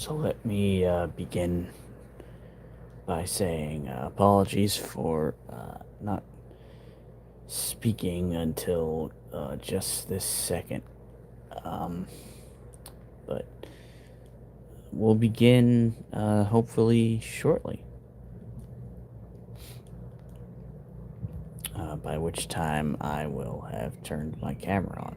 So let me begin by saying apologies for not speaking until just this second. Um, but we'll begin hopefully shortly, by which time I will have turned my camera on.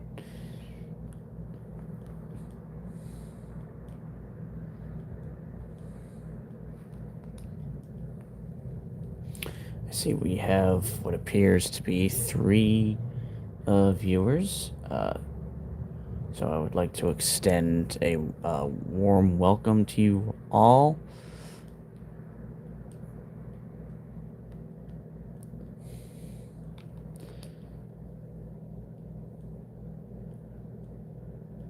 I see we have what appears to be three viewers. So I would like to extend a warm welcome to you all.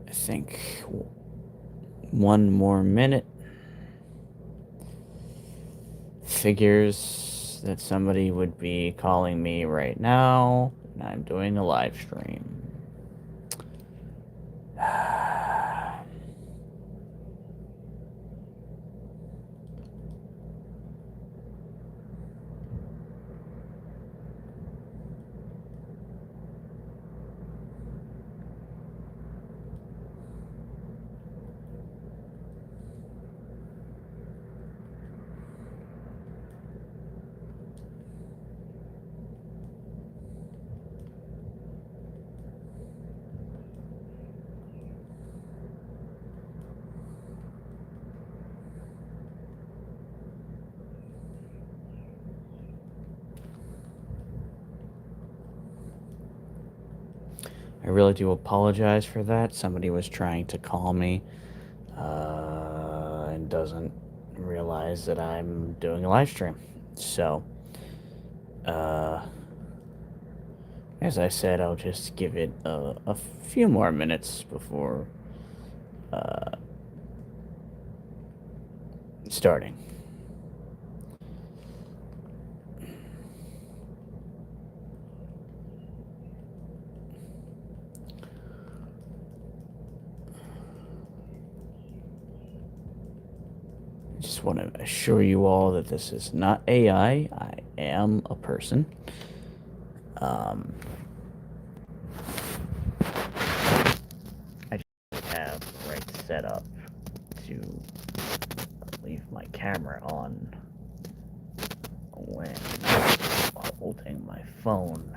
I think one more minute. Figures that somebody would be calling me right now, and I'm doing a live stream. I really do apologize for that. Somebody was trying to call me and doesn't realize that I'm doing a live stream. So, uh, as I said, I'll just give it a few more minutes before uh, starting. I just want to assure you all that this is not AI. I am a person. Um, I just have the right setup to leave my camera on when holding my phone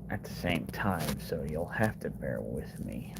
at the same time, so you'll have to bear with me.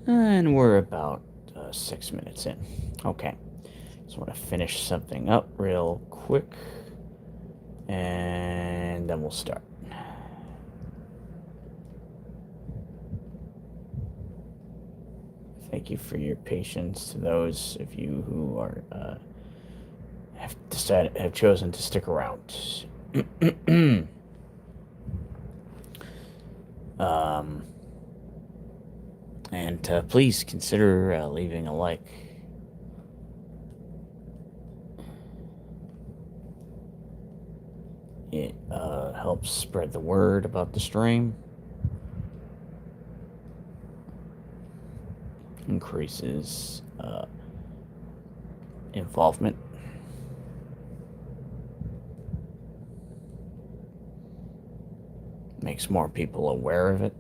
And we're about 6 minutes in. Okay. Just want to finish something up real quick. And then we'll start. Thank you for your patience to those of you who are have chosen to stick around. um, and please consider leaving a like. It helps spread the word about the stream, increases involvement, makes more people aware of it.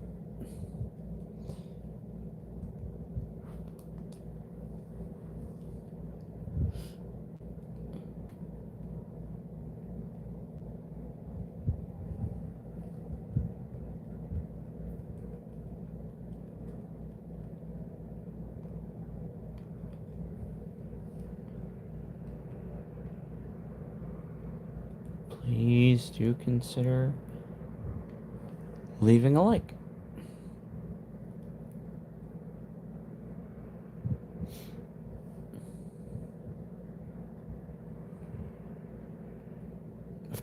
Please do consider leaving a like.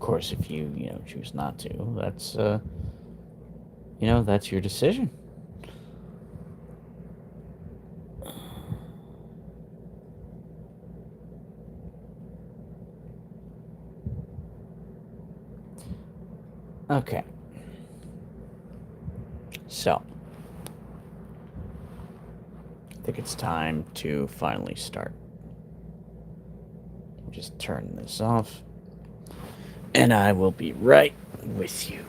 course, if you choose not to, that's your decision. Okay. So, I think it's time to finally start. Just turn this off, and I will be right with you.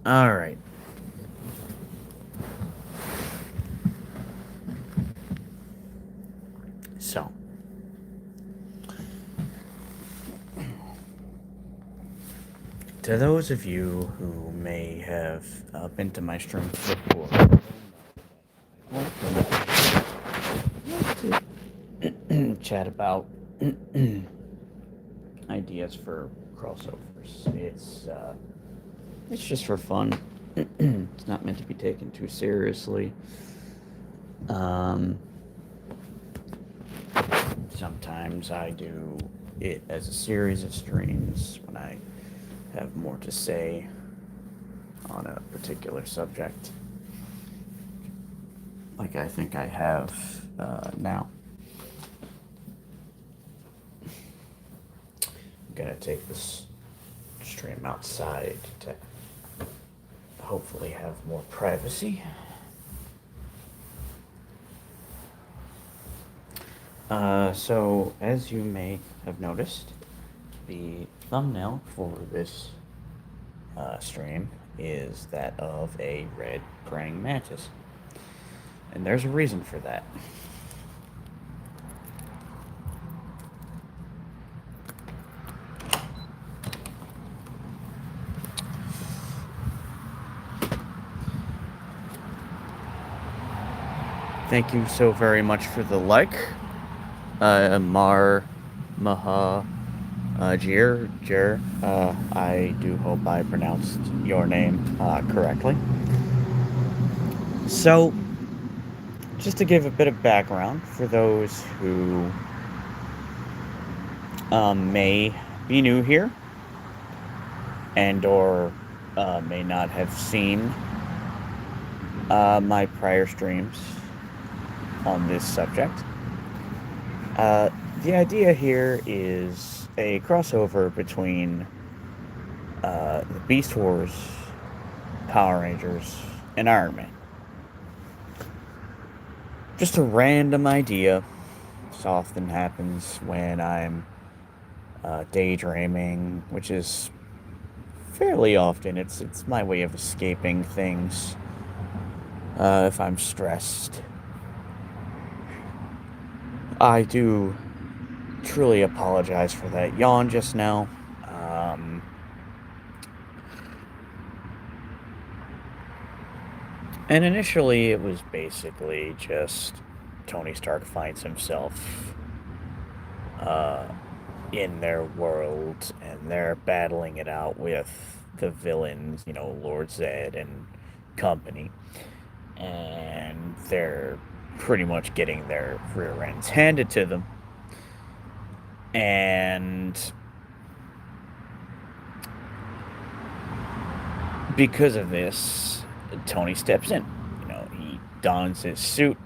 All right. So, to those of you who may have been to my streams before, chat about ideas for crossovers. It's just for fun. It's not meant to be taken too seriously. Sometimes I do it as a series of streams when I have more to say on a particular subject, like I think I have now. I'm gonna take this stream outside to hopefully have more privacy. So, as you may have noticed, the thumbnail for this stream is that of a red praying mantis. And there's a reason for that. Thank you so very much for the like. Mar Maha Jer. I do hope I pronounced your name correctly. So, just to give a bit of background for those who may be new here and or may not have seen my prior streams on this subject. The idea here is a crossover between the Beast Wars, Power Rangers, and Ironman. Just a random idea. This often happens when I'm daydreaming, which is fairly often. It's my way of escaping things if I'm stressed. I do truly apologize for that yawn just now. And initially it was basically just Tony Stark finds himself in their world, and they're battling it out with the villains, Lord Zed and company. And they're pretty much getting their rear ends handed to them. And because of this, Tony steps in. He dons his suit,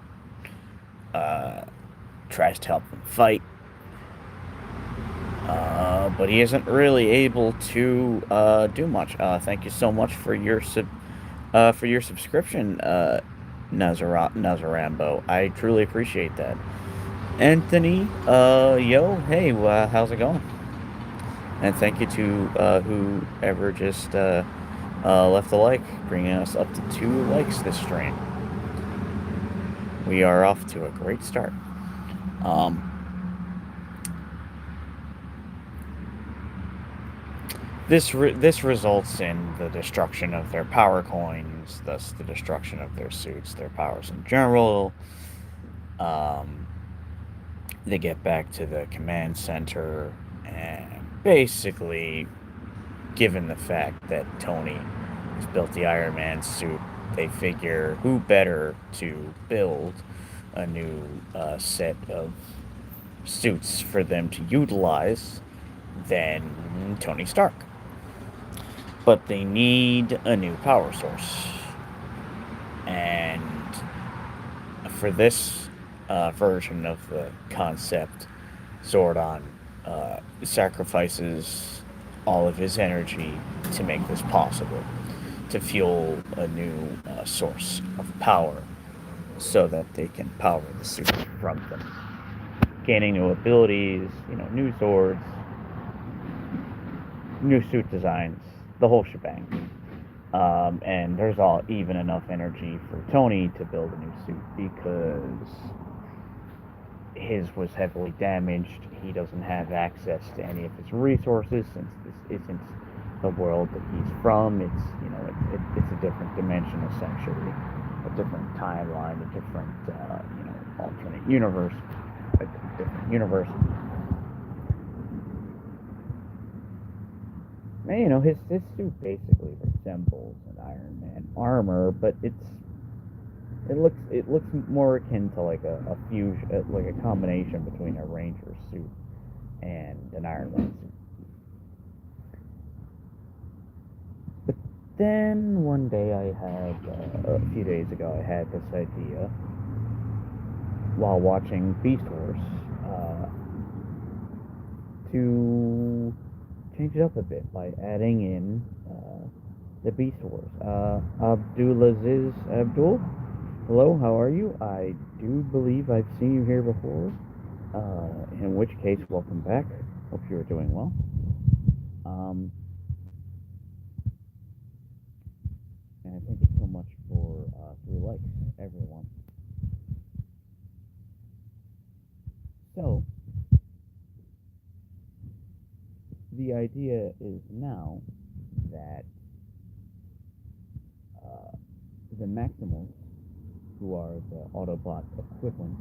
tries to help them fight, but he isn't really able to do much. Thank you so much for your subscription, Nazarambo. I truly appreciate that. Anthony, hey, how's it going? And thank you to whoever just left a like, bringing us up to 2 likes this stream. We are off to a great start. This results in the destruction of their power coins, thus the destruction of their suits, their powers in general. they get back to the command center, and basically, given the fact that Tony has built the Iron Man suit, they figure who better to build a new set of suits for them to utilize than Tony Stark. But they need a new power source. And for this version of the concept, Zordon sacrifices all of his energy to make this possible, to fuel a new source of power so that they can power the suit from them. Gaining new abilities, new swords, new suit designs, the whole shebang. And there's all even enough energy for Tony to build a new suit because his was heavily damaged. He doesn't have access to any of his resources since this isn't the world that he's from. It's a different dimension essentially, a different timeline, a different alternate universe, a different universe. And, his suit basically resembles an Iron Man armor, but it looks more akin to like a fusion, like a combination between a Ranger suit and an Iron Man suit. But then one day a few days ago, I had this idea while watching Beast Wars to change it up a bit by adding in the Beast Wars. Abdulaziz Abdul, hello, how are you? I do believe I've seen you here before. In which case, welcome back. Hope you're doing well. And thank you so much for 3 likes, everyone. So, the idea is now that the Maximals, who are the Autobot equivalent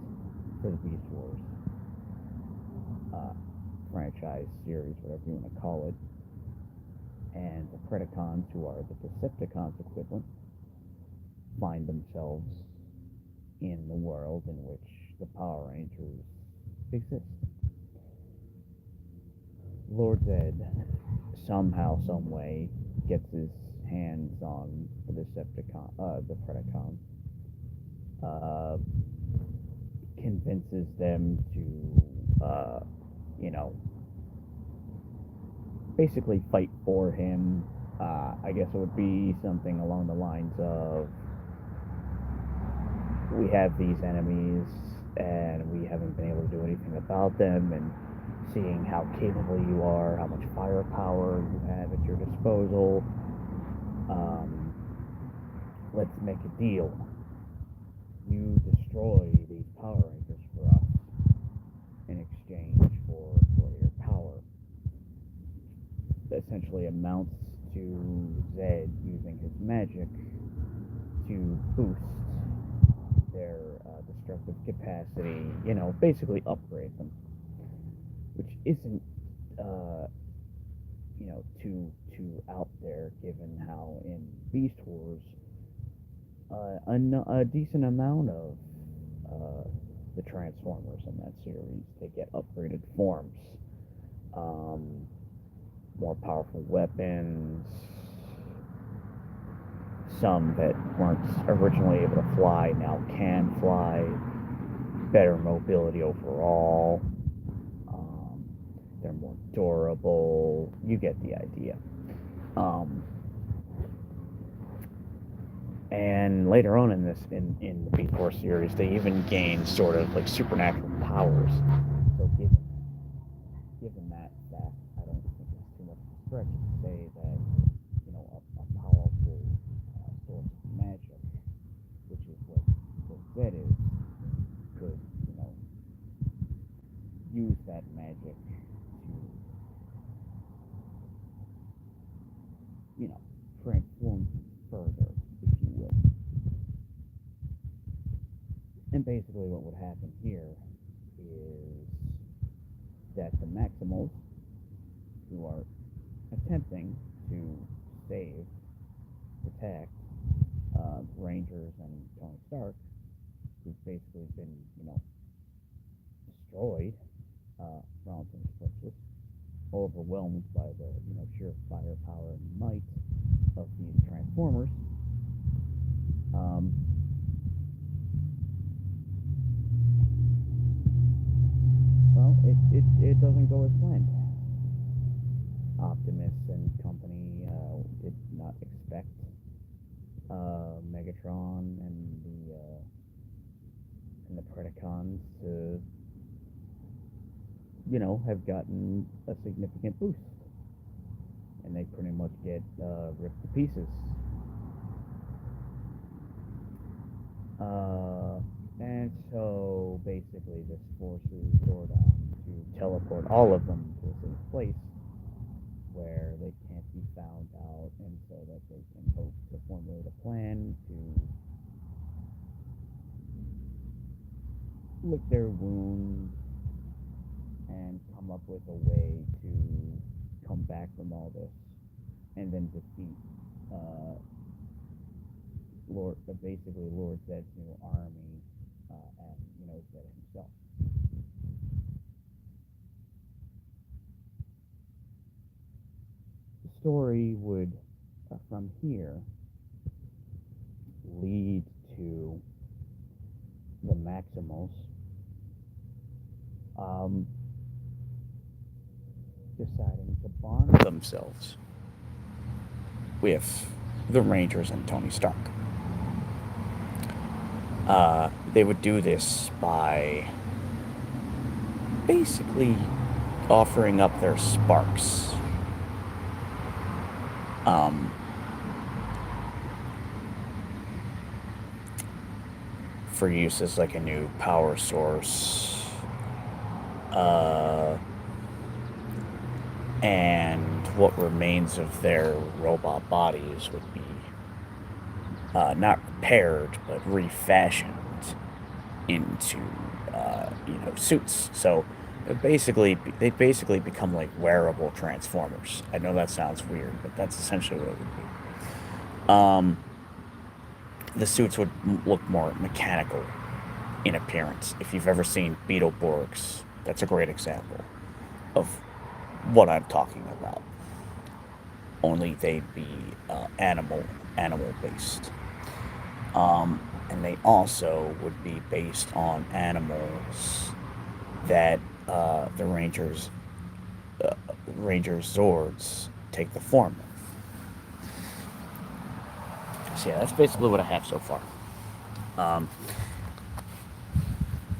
for the Beast Wars franchise, series, whatever you want to call it, and the Predacons, who are the Decepticons equivalent, find themselves in the world in which the Power Rangers exist. Lord Zed somehow, some way, gets his hands on the Predacons, convinces them to, basically fight for him. I guess it would be something along the lines of, we have these enemies and we haven't been able to do anything about them, and seeing how capable you are, how much firepower you have at your disposal, let's make a deal. You destroy these Power Rangers for us in exchange for your power. That essentially amounts to Zed using his magic to boost their destructive capacity, basically upgrade them. Which isn't, too out there, given how in Beast Wars, a decent amount of the Transformers in that series, they get upgraded forms, more powerful weapons, some that weren't originally able to fly now can fly, better mobility overall. They're more durable. You get the idea. And later on in the Beast Wars series, they even gain sort of like supernatural powers. So given that fact, I don't think it's too much of a stretch to say that a powerful source of magic, which is what Zed is, could use that magic to transform further, if you will. And basically what would happen here is that the Maximals, who are attempting to save, protect Rangers and Tony Stark, who's basically been, destroyed, relatively quickly, overwhelmed by the, sheer firepower and might of these Transformers. Um, well, it doesn't go as planned. Optimus and company did not expect Megatron and the Predacons to, have gotten a significant boost, and they pretty much get ripped to pieces. And so basically, this forces Zordon to teleport all of them to a safe place where they can't be found out, and so that they can hope to formulate a plan to lick their wounds and come up with a way to come back from all this, and then defeat basically Lord Zed's new army, and Zed himself. The story would, from here, lead to the Maximals deciding to bond themselves with the Rangers and Tony Stark. They would do this by basically offering up their sparks. For use as like a new power source. And what remains of their robot bodies would be not repaired, but refashioned into, suits. So they basically become like wearable Transformers. I know that sounds weird, but that's essentially what it would be. The suits would look more mechanical in appearance. If you've ever seen Beetleborgs, that's a great example of what I'm talking about. Only they'd be animal based. And they also would be based on animals that the Rangers Zords take the form of. So yeah, that's basically what I have so far.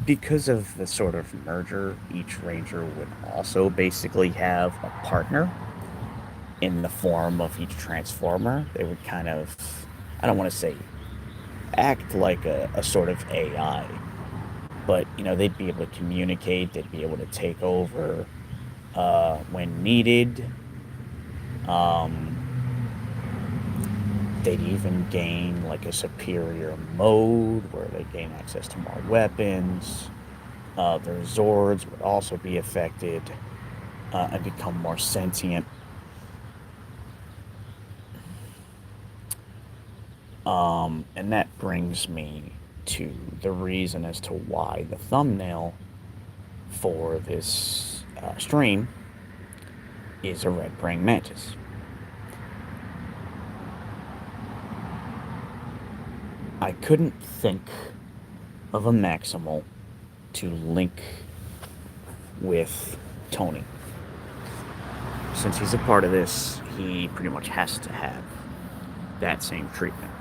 Because of the sort of merger, each Ranger would also basically have a partner in the form of each Transformer. They would kind of, I don't want to say act like a sort of AI, but they'd be able to communicate, they'd be able to take over when needed. They'd even gain like a superior mode where they gain access to more weapons. Their Zords would also be affected and become more sentient. And that brings me to the reason as to why the thumbnail for this stream is a red praying mantis. I couldn't think of a Maximal to link with Tony. Since he's a part of this, he pretty much has to have that same treatment.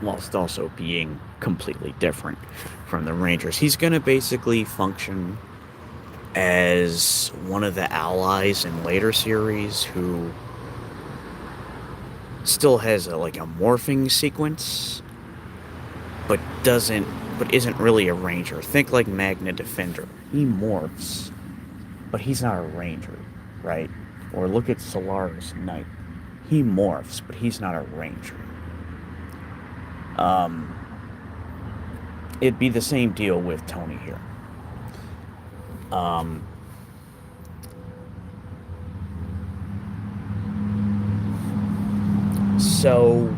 Whilst also being completely different from the Rangers. He's going to basically function as one of the allies in later series who still has a morphing sequence, but isn't really a Ranger. Think like Magna Defender. He morphs, but he's not a Ranger, right? Or look at Solaris Knight. He morphs, but he's not a Ranger. It'd be the same deal with Tony here. Um, so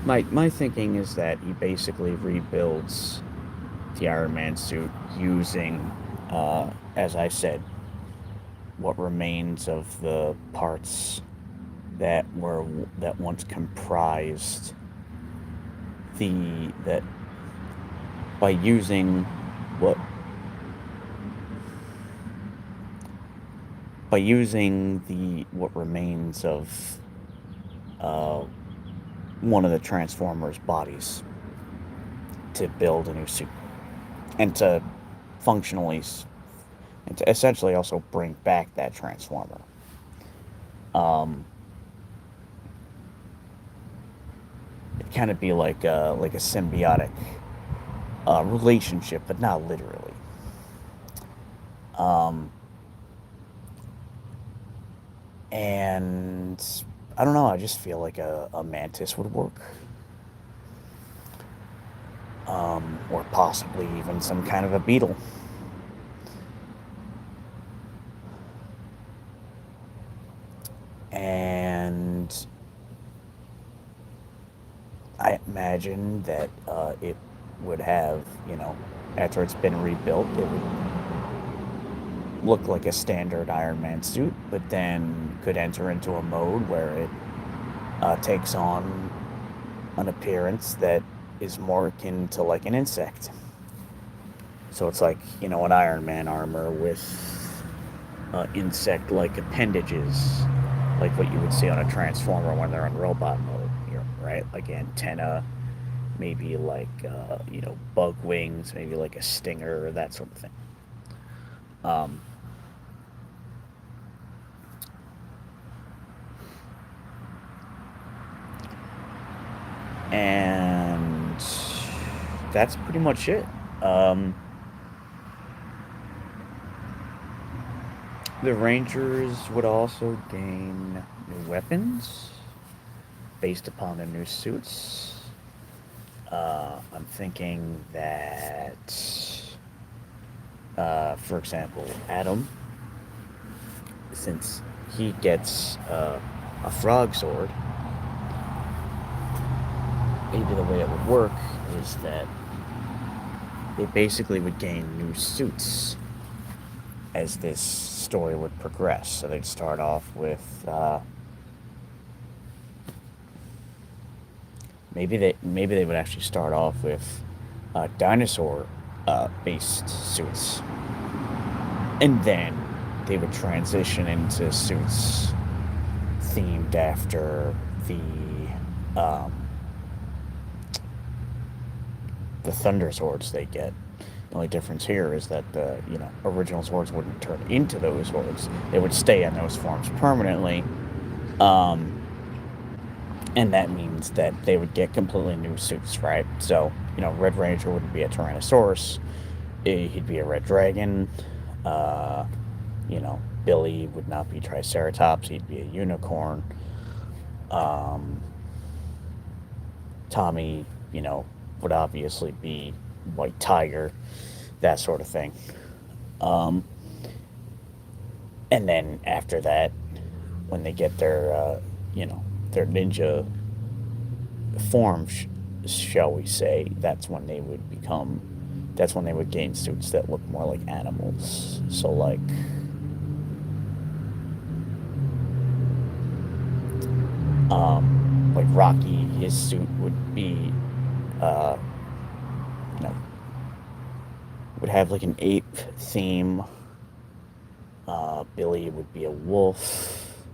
my thinking is that he basically rebuilds the Iron Man suit using, as I said, what remains of the parts that were that once comprised that by using what by using the what remains of uh, one of the Transformers' bodies to build a new suit and to functionally and to essentially also bring back that Transformer. Um, it kind of be like a symbiotic relationship, but not literally. Um, and I don't know. I just feel like a mantis would work, or possibly even some kind of a beetle. And I imagine that it would have, after it's been rebuilt, it would look like a standard Iron Man suit, but then could enter into a mode where it takes on an appearance that is more akin to like an insect. So it's like, an Iron Man armor with insect like appendages, like what you would see on a Transformer when they're in robot mode, right? Like antenna, maybe like, bug wings, maybe like a stinger, that sort of thing. Um, and that's pretty much it. Um, the Rangers would also gain new weapons based upon their new suits. I'm thinking that, for example, Adam, since he gets a frog sword, maybe the way it would work is that they basically would gain new suits as this story would progress. So they'd start off with maybe they would actually start off with dinosaur based suits, and then they would transition into suits themed after um, the Thunder Swords they get. The only difference here is that the original swords wouldn't turn into those swords; they would stay in those forms permanently, um, and that means that they would get completely new suits, right? So Red Ranger wouldn't be a Tyrannosaurus; he'd be a Red Dragon. Uh, Billy would not be Triceratops; he'd be a unicorn. Um, Tommy, would obviously be White Tiger, that sort of thing. Um, and then after that, when they get their ninja form, shall we say, that's when they would gain suits that look more like animals. So like Rocky, his suit would be, uh, you know, would have like an ape theme. Billy would be a wolf.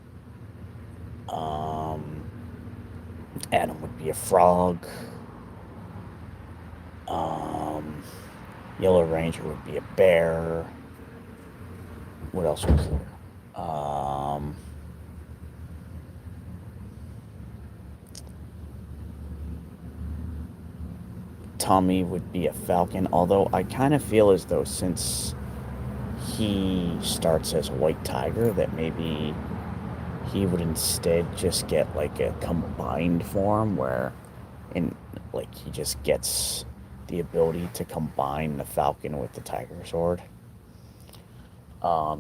Um, Adam would be a frog. Um, Yellow Ranger would be a bear. What else was there? Tommy would be a falcon, although I kind of feel as though since he starts as a white tiger, that maybe he would instead just get like a combined form where in like he just gets the ability to combine the Falcon with the Tiger Sword.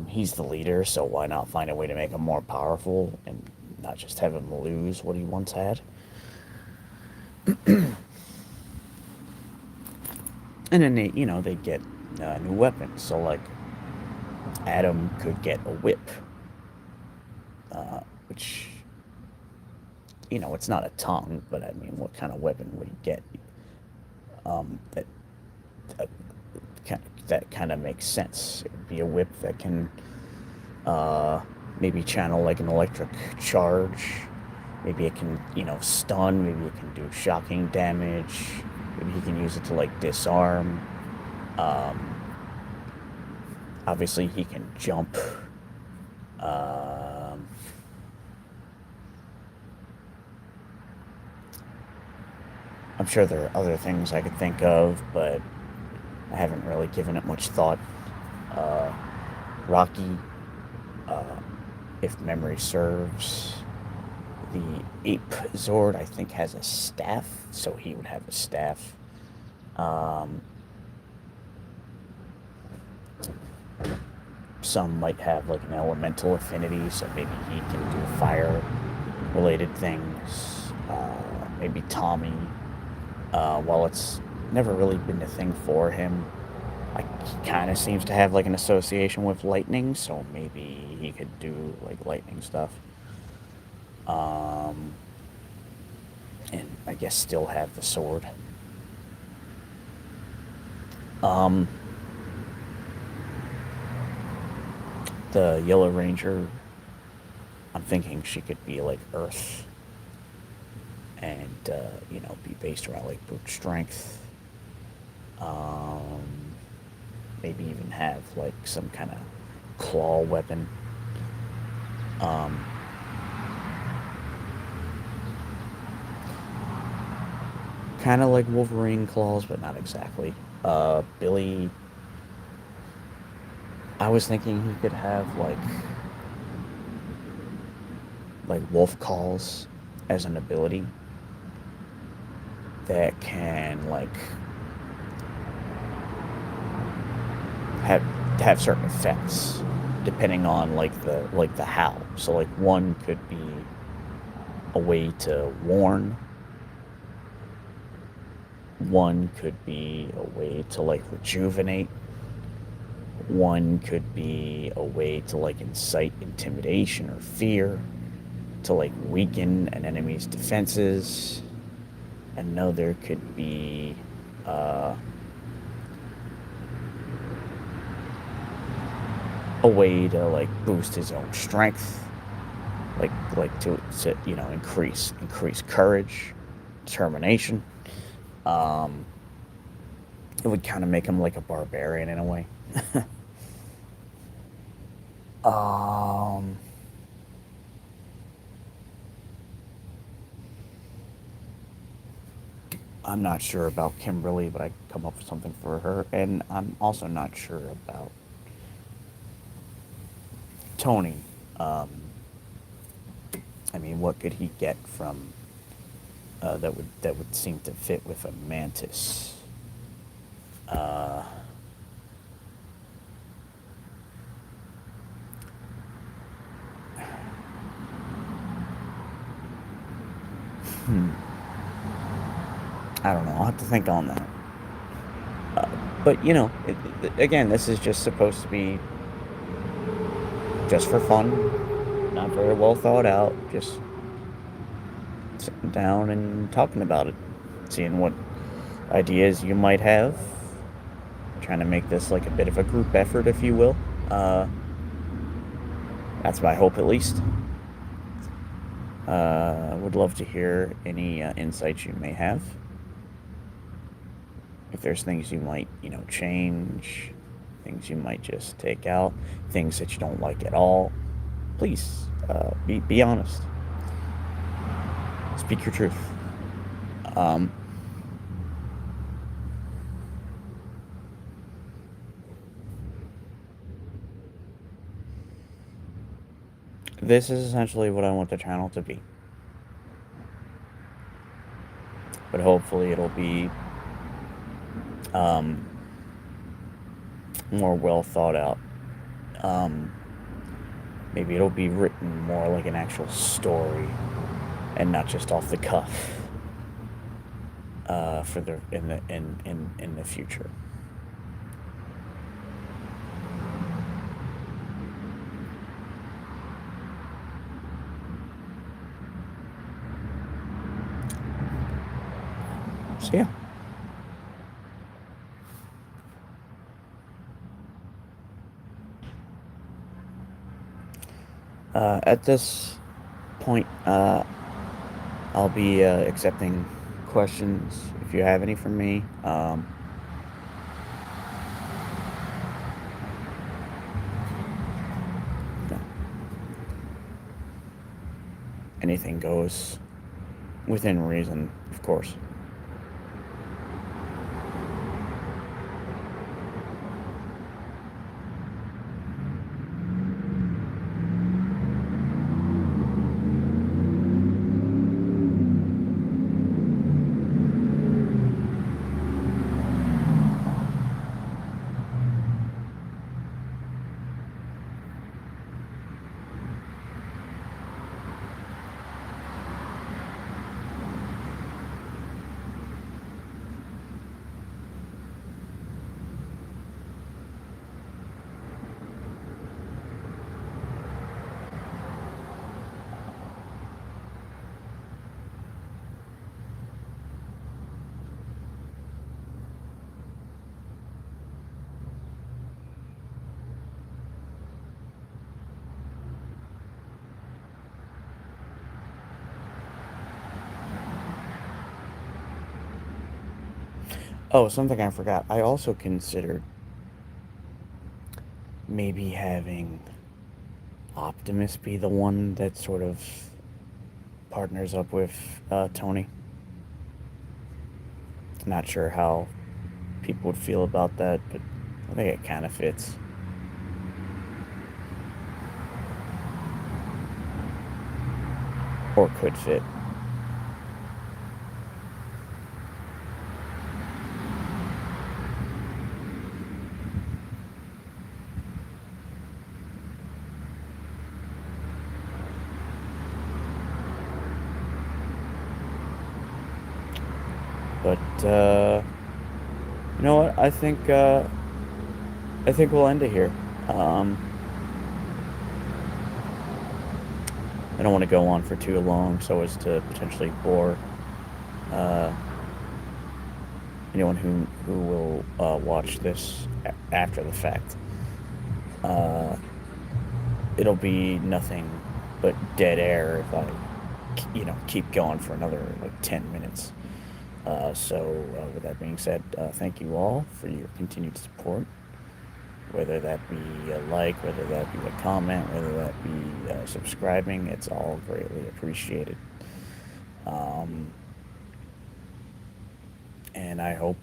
He's the leader, so why not find a way to make him more powerful and not just have him lose what he once had? And then they get new weapons. So like Adam could get a whip, which it's not a tongue, but I mean, what kind of weapon would he get? That uh, that kind of makes sense. It would be a whip that can maybe channel like an electric charge. Maybe it can, stun. Maybe it can do shocking damage. Maybe he can use it to like disarm. Um, Obviously, he can jump. Um, I'm sure there are other things I could think of, but I haven't really given it much thought. Uh, Rocky, uh, if memory serves, the Ape Zord, I think, has a staff, so he would have a staff. Um, some might have like an elemental affinity, so maybe he can do fire related things. Maybe Tommy, while it's never really been a thing for him, he kind of seems to have like an association with lightning, so maybe he could do like lightning stuff. Um, and I guess still have the sword. Um, the Yellow Ranger, I'm thinking she could be like Earth and, be based around like brute strength. Um, Maybe even have like some kind of claw weapon. Um, kind of like Wolverine claws, but not exactly. Billy, I was thinking he could have like wolf calls as an ability that can like have have certain effects depending on like the how. So like one could be a way to warn. One could be a way to like rejuvenate. One could be a way to like incite intimidation or fear, to like weaken an enemy's defenses. Another could be uh, a way to like boost his own strength, to increase courage, determination. Um, it would kind of make him like a barbarian in a way. um, I'm not sure about Kimberly, but I come up with something for her, and I'm also not sure about Tony. Um, I mean, what could he get from that would seem to fit with a mantis? Uh, hmm, I don't know. I'll have to think on that. Uh, but again, this is just supposed to be just for fun, not very well thought out. Just sitting down and talking about it, seeing what ideas you might have. Trying to make this like a bit of a group effort, if you will. That's my hope, at least. Would love to hear any insights you may have. If there's things you might, change, things you might just take out, things that you don't like at all, please be honest. Speak your truth. Um, this is essentially what I want the channel to be. But hopefully it'll be um, more well thought out. Um, Maybe it'll be written more like an actual story and not just off the cuff. For the in the future. So yeah. At this point, I'll be accepting questions if you have any from me. No, anything goes within reason, of course. Oh, something I forgot. I also considered maybe having Optimus be the one that sort of partners up with Tony. Not sure how people would feel about that, but I think it kind of fits. Or could fit. But you know what? I think we'll end it here. Um, I don't want to go on for too long, so as to potentially bore uh, anyone who will watch this after the fact. Uh, it'll be nothing but dead air if I, keep going for another like 10 minutes. With that being said, thank you all for your continued support. Whether that be a like, whether that be a comment, whether that be subscribing, it's all greatly appreciated. Um, and I hope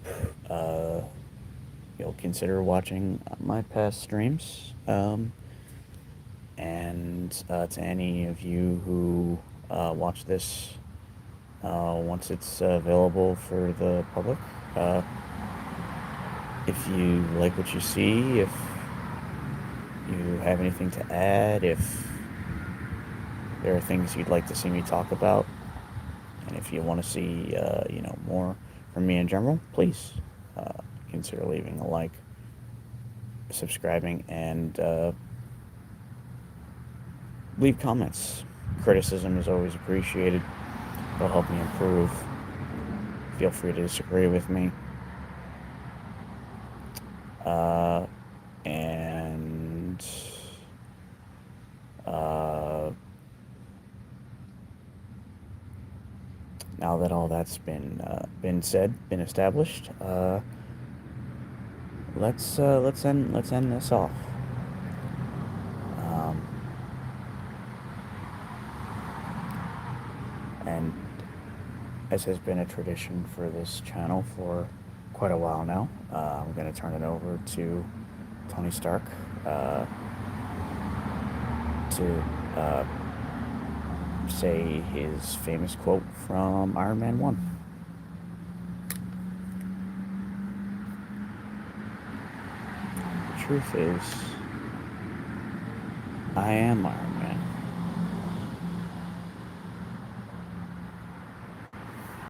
you'll consider watching my past streams. And to any of you who watch this once it's available for the public, uh, if you like what you see, if you have anything to add, if there are things you'd like to see me talk about, and if you want to see, more from me in general, please consider leaving a like, subscribing, and leave comments. Criticism is always appreciated. It'll help me improve. Feel free to disagree with me. And now that all that's been said, been established, let's end this off. Um, and as has been a tradition for this channel for quite a while now, I'm going to turn it over to Tony Stark to say his famous quote from Iron Man 1. truth is, I am Iron Man.